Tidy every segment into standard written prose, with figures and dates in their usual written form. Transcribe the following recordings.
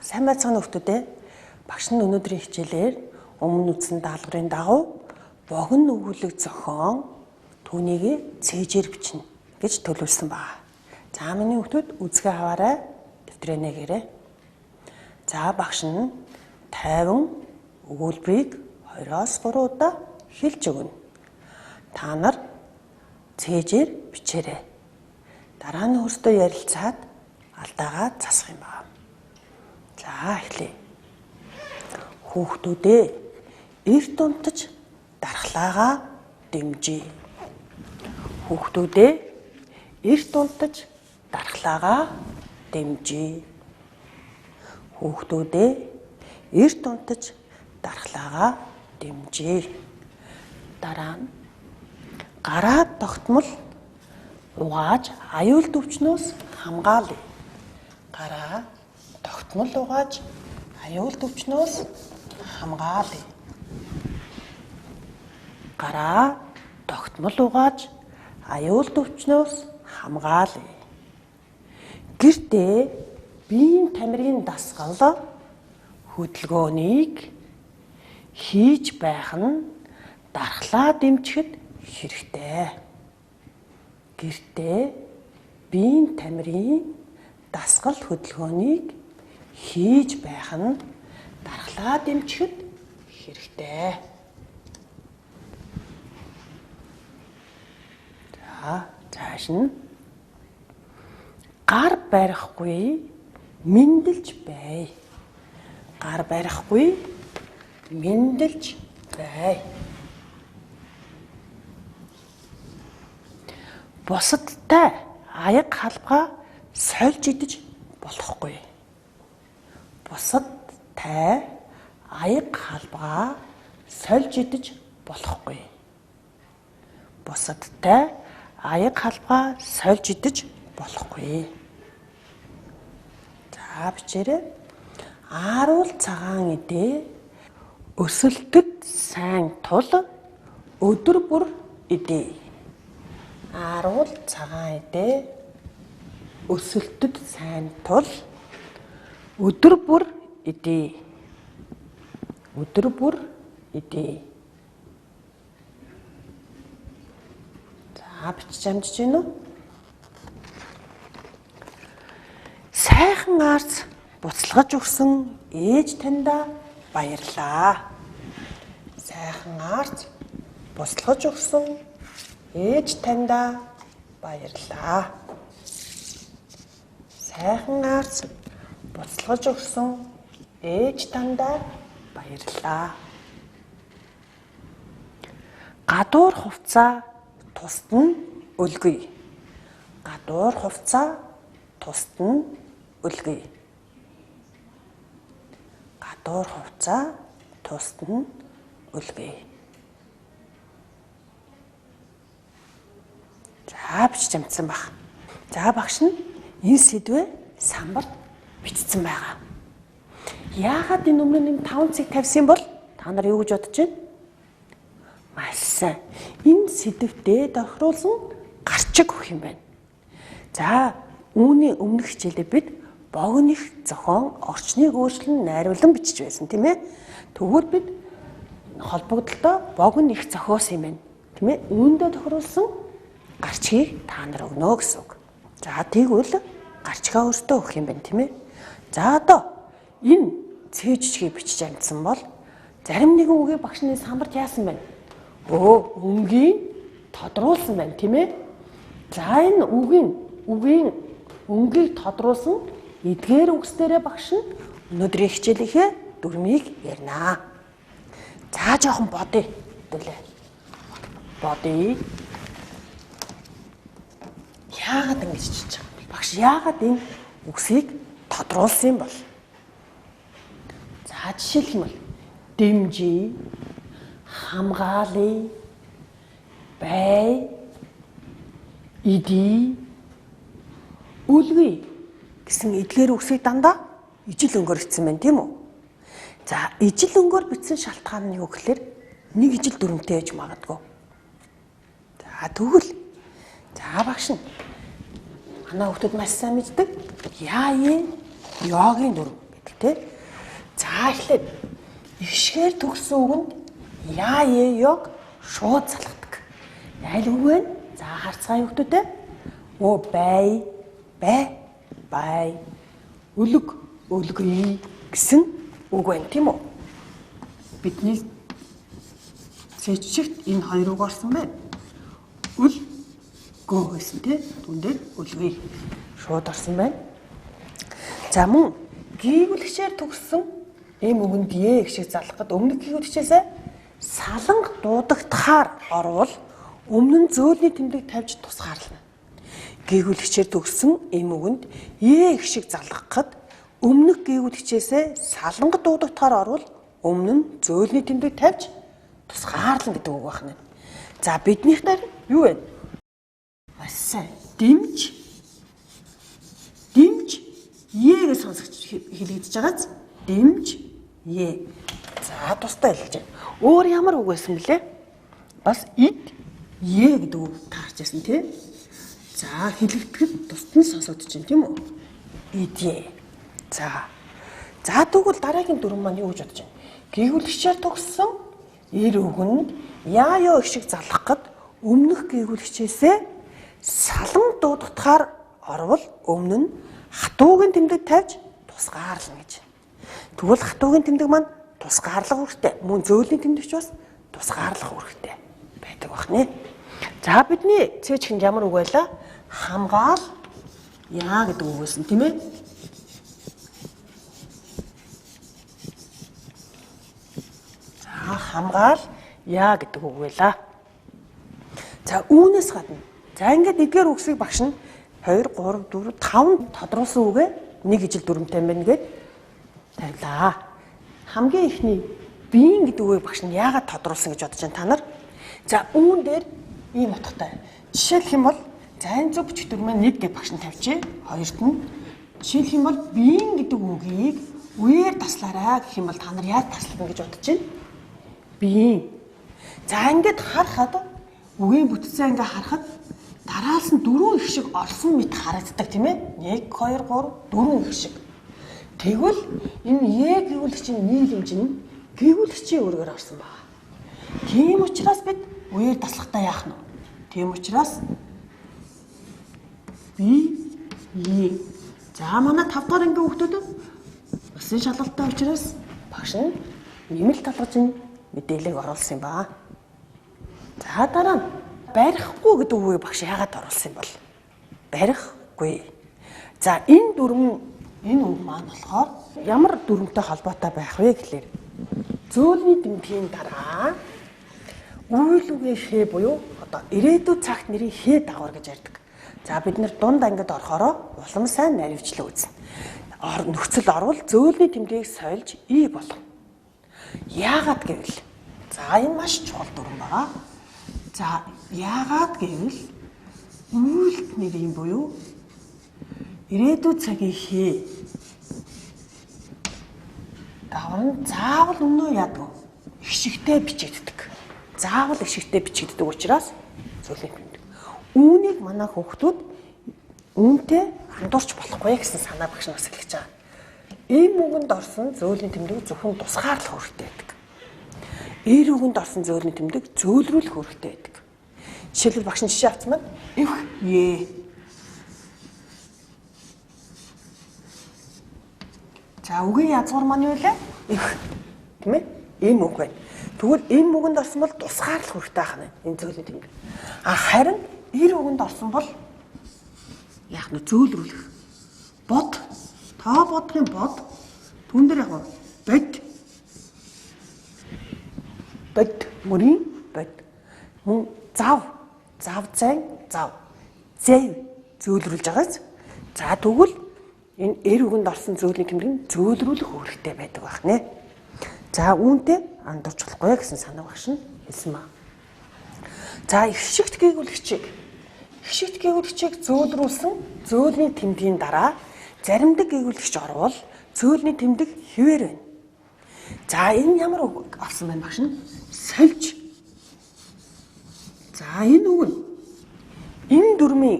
Сайн байцгаана хүүхдүүдээ. Багш нь өнөөдрийн хичээлээр өмнө үзсэн даалгаврын дагуу богино өгүүлэг зохион түүнийг цээжээр бичнэ гэж төлөвлөсөн байна. За миний хүүхдүүд үзгээ аваарай. Дэвтрээ нээгээрэй. За багш нь 50 өгүүлбэрийг 2-оос 3 удаа хэлж өгнө. Та нар цээжээр бичээрэй. Дараа нь өөртөө ярилцаад алдаагаа засах юм байна. За эхлэе. Хүүхдүүдээ эрт унтаж дархлаагаа дэмжиж. Хүүхдүүдээ эрт унтаж дархлаагаа дэмжиж. Хүүхдүүдээ эрт унтаж дархлаагаа дэмжиж. Дараа нь гараа тогтмол угааж аюул өвчнөөс хамгаалъя. Гараа тогтмол угааж аюул өвчнөөс хамгаалъя. Гараа тогтмол угааж аюул өвчнөөс хамгаалъя. Гэртээ биеийн тамирын дасгал хөдөлгөөнийг хийж байх нь дархлаа дэмжихэд хэрэгтэй. Гэртээ биеийн тамирын дасгал хөдөлгөөнийг хийж байх нь дархлаа дэмжихэд хэрэгтэй. За цааш нь гар барихгүй мэндэлж бай. Гар барихгүй мэндэлж бай. Бусадтай аяг халбаа сольж идэж болохгүй. Бусадтай аяг халбаа сольж идэж болохгүй. Бусадтай аяг халбаа сольж идэж болохгүй. За бичээрэй. Ааруул цагаан идээ өсөлтөд сайн тул өдөр бүр идээ. Ааруул цагаан идээ өсөлтөд сайн тул өдөр бүр идээ. Өдөр бүр идээ. За бичиж амжиж гин үү? Сайхан арц буцалгаж өгсөн ээж таньда баярлаа. Сайхан арц буцалгаж өгсөн ээж таньда баярлаа. Сайхан арц буцалгаж өгсөн ээж таньда баярлаа. Гадуур хувцас тусад нь өлгөе. Гадуур хувцас тусад нь өлгөе. Гадуур хувцас тусад нь өлгөе. За бичиж амжсан баг. За багш нь энэ сэдвээ самбарт бичсэн байгаа. Яагаад энэ өмнө нь 5 цэг тавьсан бол та нар юу гэж бодож байна? Маш сайн. Энэ сэдвтээ тохируулсан гарчиг өгөх юм байна. За үүний өмнөх хичээлдээ бид богино их зохион орчныг өөрчлөн найруулан бичиж байсан тийм ээ. Тэгвэл бид холбогдлолтой богино их зохиосон юм байна. Тийм ээ. Үүндээ тохируулсан гарчгийг та нар өгнө гэсэн үг. За тэгвэл гарчгаа өөртөө өгөх юм байна тийм ээ. За одоо энэ цээжчгийг бичиж амжсан бол зарим нэгэн үгийг багш нь самбарт яасан байна? Өнгийг тодруулсан байна тийм ээ. За энэ үгийн өнгийг тодруулсан эдгээр үгсдэрээ багш нь өнөөдрийн хичээлийнхээ дүрмийг ярина. За жоохон бодъё. Бодъё. Яагаад ингэж чиж байгаа юм? Багш яагаад энэ үгсийг тодруулсан юм бол? За жишээлх юм бол дэмжиж, хамгаалъя, бай, идий, үлгэй гэсэн эдгээр үгсийг дандаа ижил өнгөөр бичсэн байна тийм үү? За ижил өнгөөр бичсэн шалтгаан нь юу гэхээр нэг ижил дүрмтэй ээж магадгүй. За тэгвэл багш нь манай хүүхдүүд маш сайн мэддэг яагийн йогийн дүрм. гэдэг тий. За эхлээд ихшгээр төгссөн үгэнд яа ёг шууд залгадаг. Аль үг вэ? За харцгаая хүүхдүүдээ. Бай, өлгөй гэсэн үг байна тийм үү? Бидний цэцэгт энэ хоёр үг орсон байна. Гөө гэсэн тий. Түндээ өлгөй шууд орсон байна. За мөн гүйгэлгчээр төгссөн ийм үгэнд их шиг залгахад өмнөх гүйгэлгчээсээ саланг дуудагдахаар орвол өмнө нь зөөлний тэмдэг тавьж тусгаарлана. Гүйгэлгчээр төгссөн ийм үгэнд их шиг залгахад өмнөх гүйгэлгчээсээ саланг дуудагдахаар орвол өмнө нь зөөлний тэмдэг тавьж тусгаарлана гэдэг үг байна. За биднийх дээр юу вэ? Сайн дэмж Е-г сонсогч хэлэгдэж байгааз дэмж Е. За тустай хэлж байна. Өөр ямар үг байсан бэлээ? Бас ид Е гэдэг үг таарч байсан тий. За хэлэгдэхэд тусад нь сонсогдож байна тийм үү? Ид Е. За тэгвэл дараагийн дүрм маань юу гэж бодож байна? Гүйгэлгчээр төгссөн эр үгэнд яа ёо их шиг залгахад өмнөх гүйгэлгчээсээ салан дуудахаар орвол өмнө нь хатуугийн тэмдэг тавьж тусгаарлана гэж. Тэгвэл хатуугийн тэмдэг маань тусгаарлах үүрэгтэй. Мөн зөөлний тэмдэгч бас тусгаарлах үүрэгтэй байдаг байна. За бидний цээжинд ямар үг байлаа? Хамгаал яа гэдэг үг байсан тийм ээ? За хамгаал яа гэдэг үг байлаа. За үүнээс гадна за ингээд эдгээр үгсийг багш нь 2, 3, 4, 5 тодруулсан үгээ нэг ижил дүрмтэй байна гэд тавилаа. Хамгийн ихний биеийн гэдэг үгийг багш нь яагаад тодруулсан гэж бодож байна та нар? За үүн дээр ийм утгатай. Жишээлх юм бол за энэ зөв бүжиг дүрмээ нэг гэж багш нь тавьчих. Хоёрт нь жишээлх юм бол биеийн гэдэг үгийг үеэр таслаарай гэх юм бол та нар яаж таслана гэж бодож байна? Биеийн. За ингээд харахад үгийн бүтцээ ингээ харахад дараалс нь 4 их шиг орсон мэт харагддаг тийм ээ? 1, 2, 3, 4 их шиг. Тэгвэл энэ Е гүйгэлгчийн нийлэмж нь гүйгэлгчийн үүргээр орсон байна. Тийм учраас бид үеэр таслахтаа яах нь вэ? Тийм учраас Е. За манай 5 дахь ангийн хүүхдүүд усын шалгалттай учраас багш нь нэмэлт талгажийн мэдээлэл оруулсан юм байна. За дараа нь барихгүй гэдэг үгийг багш яагаад оруулсан юм бол? Барихгүй. За энэ үг маань болохоор ямар дүрмтэй холбоотой байх вэ гэхлээр зөөлний тэмдгийн дараа үйл үгийн хээ буюу одоо ирээдүйн цагт нэрийн хээ дагавар гэж ярьдаг. За бид нэр дунд ангид орохороо улам сайн наривчлал үүснэ. Нөхцөл орвол зөөлний тэмдгийг сольж ий болгоно. Яагаад гэвэл за энэ маш чухал дүрм байна. За яагаад гэвэл үйлдэл нэрийн буюу ирээдүйн цагийн хээ дагавар нь заавал өмнөө яадаг их шигтэй бичигддэг. Заавал их шигтэй бичигддэг учраас зөөлний тэмдэг. Үүнийг манай хүүхдүүд үүнтэй хандуурч болохгүй гэсэн санаа багш нас хэлж байгаа. Ийм үгэнд орсон зөөлний тэмдэг зөвхөн тусгаарлах үүрэгтэй байдаг. Эр үгэнд орсон зөөлний тэмдэг зөөлрүүлэх үүрэгтэй байдаг. Жишээлбэл багш жишээ авсан байна. Их Е. За үгийн язгуур маань юу вэ? Их. Тийм ээ? Ийм үг байна. Тэгвэл энэ үгэнд орсон бол тусгаарлах үүрэгтэй байна. Энэ зөөлний тэмдэг. Харин эр үгэнд орсон бол яах нь зөөлрүүлэх. Бод. Та бодохын бод. Түн дээр яг бод мөрийн бод. Мөн зав зэв зөөлрүүлж байгаас. За тэгвэл энэ эр үгэнд орсон зөөлний тэмдэг нь зөөлрүүлэх үүрэгтэй байдаг байна. За үүнтэй андуурч болохгүй гэсэн санаа багш нь хэлсэн ба. За их шигт гээгүүлэгчийг зөөлрүүлсэн зөөлний тэмдгийн дараа заримдаг гээгүүлэгч орвол зөөлний тэмдэг хэвээр байна. За энэ ямар үг авсан байна багш нь? Сольж. За энэ үг нь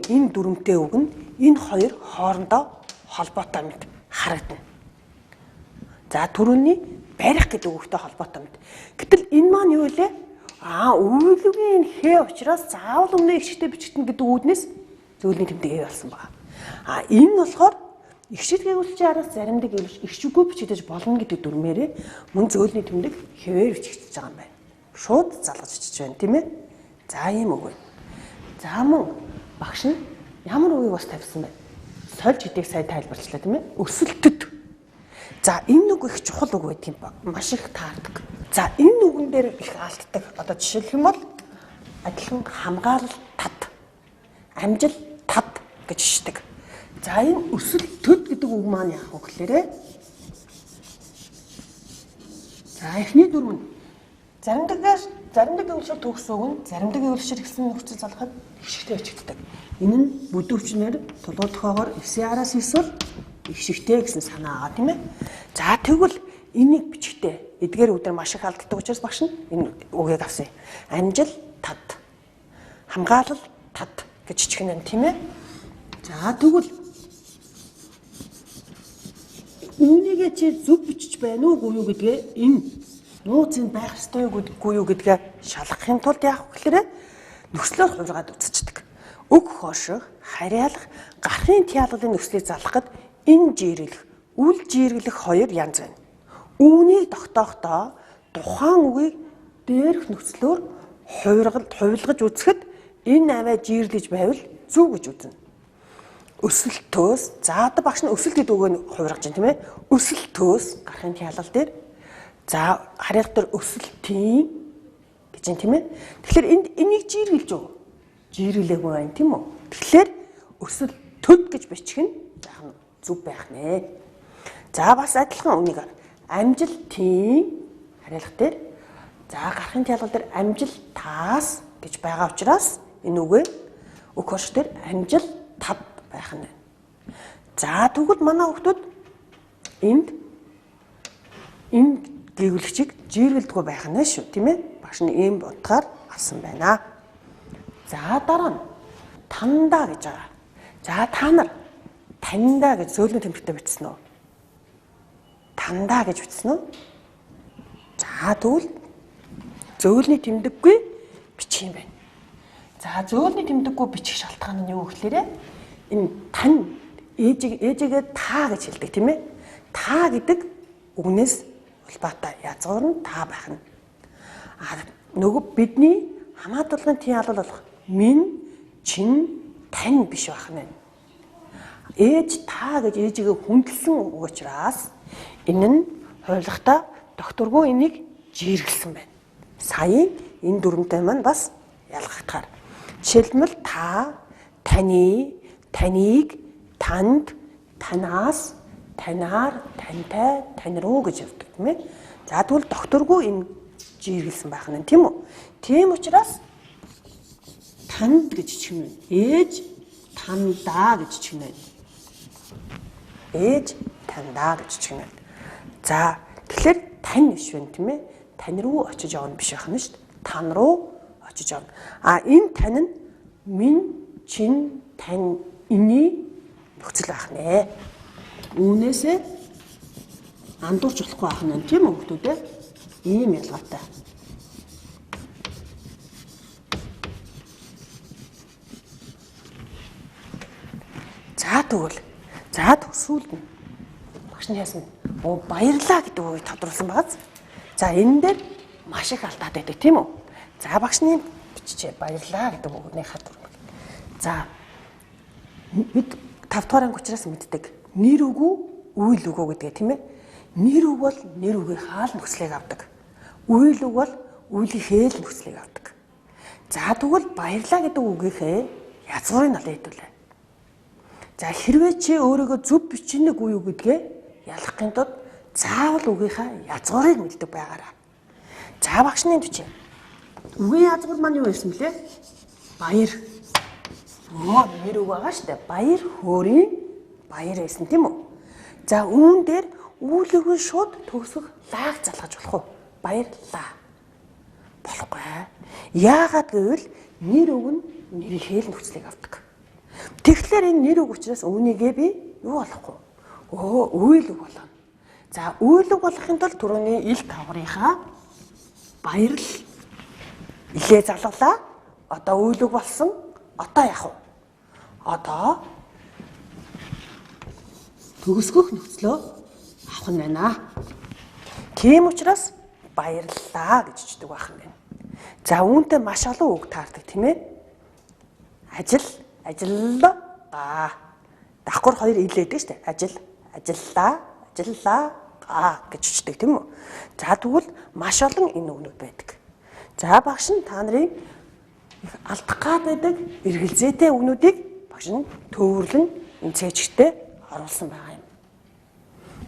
энэ дүрмтэй үг нь энэ хоёр хоорондоо холбоотой мэт харагдана. За түрүүний барих гэдэг үгтэй холбоотой мэд. Гэтэл энэ маань юу вэ? Үйлгийн хэ учраас заавал өмнө ихшигтэй бичигдэн гэдэг үүднээс зөвлөлийн тэмдэг болсон байна. Энэ нь болохоор ихшиг гээгүүлчийн араас заримдаг ихшиггүй бичигдэж болно гэдэг дүрмээрээ мөн зөвлөлийн тэмдэг хэвээр бичигдэж байгаа юм байна. Шууд залгаж бичиж байна, тийм ээ? За ийм үг байна. За мөн багш нь ямар үгийг бас тавьсан бэ? Сольж гэдгийг сайн тайлбарчлаа, тийм ээ? Өсөлтөд. За энэ үг их чухал үг байт юм ба. Маш их таардаг. За энэ үгэн дээр их алддаг. Одоо жишээлх юм бол адилхан хамгаалал тад, амжил тад гэж шдэг. За энэ өсөлтөд гэдэг үг маань яах вэ гэхээр за эхний дүрм нь заримдаг гэвлшэр төгс үг нь заримдаг гэвлшэр гэсэн нөхцөл залгахад ихшигтэй бичигддэг. Энэ нь бүдүүрчнэр тулгуур тохоогоор 9-араас 9 бол ихшигтэй гэсэн санаа байгаа, тийм ээ. За тэгвэл энийг бичгтээ эдгээр үгээр маш их алддаг учраас багш нь энэ үгийг авсан. Амжил тад, хамгаалал тад гэж чигнэн, тийм ээ. За тэгвэл үүнийгээ чи зөв бичиж байна уу юу гэдгээ энэ нууцын байх ёстой үгүй юу гэдгээ шалгахын тулд яах вэ гэхээр нөхцлөөр хулгаад үзчихдэг. Өг хооших, харьяалах, гарахын тиалгалын нөхцөлийг залгахад энэ жирэглэх, үл жирэглэх хоёр янз байна. Үүнийг тогтоохдоо тухайн үгийг дээрх нөхцлөөр хувилгаж үзэхэд энэ аваа жирлэж байвал зөв гэж үзнэ. Өсөлтөөс за одоо багш нь өсөлт гэдэг үгийг хувиргаж байна, тийм ээ? Өсөлтөөс гарахын тиалгал дээр за харьяалах дээр өсөлтийн гэж байна, тийм ээ? Тэгэхээр энийг жирлж юу? Жирлээгүй байна, тийм үү? Тэгэхээр өсөлтөд гэж бичих нь яах нь зүв байх нэ. За бас адилхан үнийг амжилтын харьяалах дээр за гарахын тиалгал дээр амжилтаас гэж байгаа учраас энэ үгээр үг хош дээр амжилт тад байх нь. За тэгвэл манай хүмүүс энэ гээгүүлэгчийг жиргэлдэггүй байх нь шүү, тийм ээ? Багш нь ийм утгаар авсан байна. За дараа нь тандаа гэж байгаа. За та нар таньдаа гэж зөвлөлийн тэмдэгтээ бичсэн үү? Тандаа гэж бичсэн үү? За тэгвэл зөвлөлийн тэмдэггүй бичих юм байна. За зөвлөлийн тэмдэггүй бичих шалтгаан нь юу гэхээр энэ тань ээжигээ та гэж хэлдэг, тийм ээ? Та гэдэг үгнээс улбаатай язгуур нь та байх нь. Нөгөө бидний хамаатуулгын тиалгал болох минь, чин, тань биш байх нь. Ээж та гэж ээжигээ хүндэлсэн үг учраас энэ нь хуйлахтаа докторгүй энийг жиргэлсэн байна. Сая энэ дүрмтэй маань бас ялгахтаар. Жишээлбэл та, таны, таныг, танд, танаас, танаар, тантай, тань руу гэж явдаг, тийм ээ? За тэгвэл докторгүй энэ жиргэлсэн байх нь, тийм үү? Тийм учраас танд гэж чигнэ. Ээж тандаа гэж чигнэ. Ээж тандаа гэж чигнэ. За тэгэхээр тань биш вэ, тийм ээ? Тань руу очиж явна биш байх нь шүү дээ. Тан руу очиж явна. Энэ тань нь минь, чин, тань эний нөхцөл байх нэ. Үүнээсээ андуурч болохгүй байх нь, тийм үү хүмүүс ээ? Ийм ялгаатай. За тэгвэл сүүлд нь багш нь яасан баярлаа гэдэг үгийг тодруулсан байгааз. За энэ дээр маш их алдаад байдаг, тийм үү? За багш нь биччихээ баярлаа гэдэг үгний хадвар. За бид 5 дугаар анги учраас мэддэг. Нэр үгүй, үйл үгүй гэдгээ, тийм ээ? Нэр үг бол нэр үгийн хаал нөхцөлийг авдаг. Үйл үг бол үйлийнхээ л нөхцөлийг авдаг. За тэгвэл баярлаа гэдэг үгийнхээ язгуурыг олоо хэдүүлээ. За хэрвээ чи өөрийгөө зөв бичнэг үе юу гэдгээ ялгахын тулд заавал үгийнхаа язгуурыг мэддэг байгаарай. За багш нь бичээ. Үгийн язгуур маань юу байсан блэ? Баяр. Нэр үг байгаа шүү дээ. Баяр хөөрийн баяр байсан, тийм үү? За үүн дээр үүлэгийн шууд төгсөх лааг залгаж болох уу? Баярлаа. Болохгүй. Яагаад гэвэл нэр үг нь нэрийнхээ л нөхцөлийг авдаг. Тэгэхээр энэ нэр үг учраас үүнийгээ би юу болохгүй? Үйл үг болгоно. За үйлэг болохын тулд түрүүний ил тавгарынхаа баярл илээ залгалаа. Одоо үйлэг болсон. Одоо яах вэ? Одоо төгсгөх нөхцлөө авах нь байна. Тийм учраас баярлалаа гэж хэлдэг байх юм байна. За үүнтэй маш олон үг таардаг тийм ээ. Ажиллаа. Давхар хоёр илээдэг шүү дээ. Ажиллаа гэж хэлдэг тийм үү? За тэгвэл маш олон энэ үгнүүд байдаг. За багш нь та нарын их алдах гад байдаг эргэлзээтэй үгнүүдийг багш нь төвөрлөн энэ цээжгтээ оруулсан байгаа юм.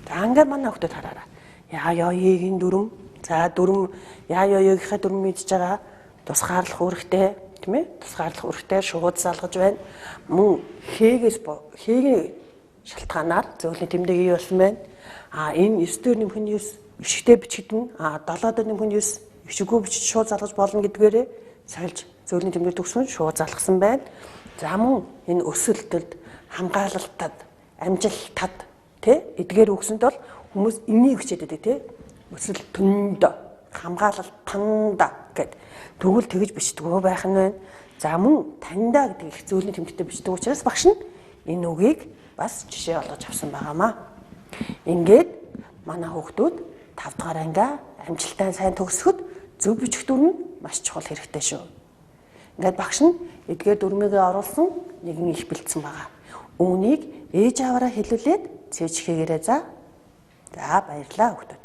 За ингээд манай хүүхдүүд хараарай. Яаёгийн дүрм. За дүрм яаёгийнхаа дүрм мэдж байгаа. Тусгаарлах үүрэгтэй тийм ээ? Тусгаарлах үүрэгтэй шууд залгаж байна. Мөн хээгийн шалтгаанаар зөвлөлийн тэмдэг ий болсон байна. Энэ 9 дээр нэмэх нь 9 ишгтэй бичигдэн 7 дээр нэмэх нь 9 ишггүй бичиж шууд залгаж болно гэдгээрээ сахилж зөвлөлийн тэмдэг төгсөн шууд залгасан байна. За мөн энэ өсөлтөд хамгаалалтад амжилтад тий эдгээр үгсэнд бол хүмүүс энийг хичээд байдаг тий өсөл төнд хамгаалалтанд гэд тэгвэл тэгж бичдэггүй байх нь байна. За мөн таньда гэдэг их зөвлөлийн тэмдэгтээ бичдэг учраас багш нь энэ үгийг бас жишээ олгож авсан байгаамаа. Ингээд манай хүүхдүүд 5 дугаар ангиа амжилттай сайн төгсөхөд зөв бичих дүр нь маш чухал хэрэгтэй шүү. Ингээд багш нь эдгээр дүрмийгээ оруулсан нэгэн их бэлдсэн байгаа. Үүнийг ээж аваараа хэлүүлээд цээж хийгээрэй за. За баярлалаа хүүхдүүд.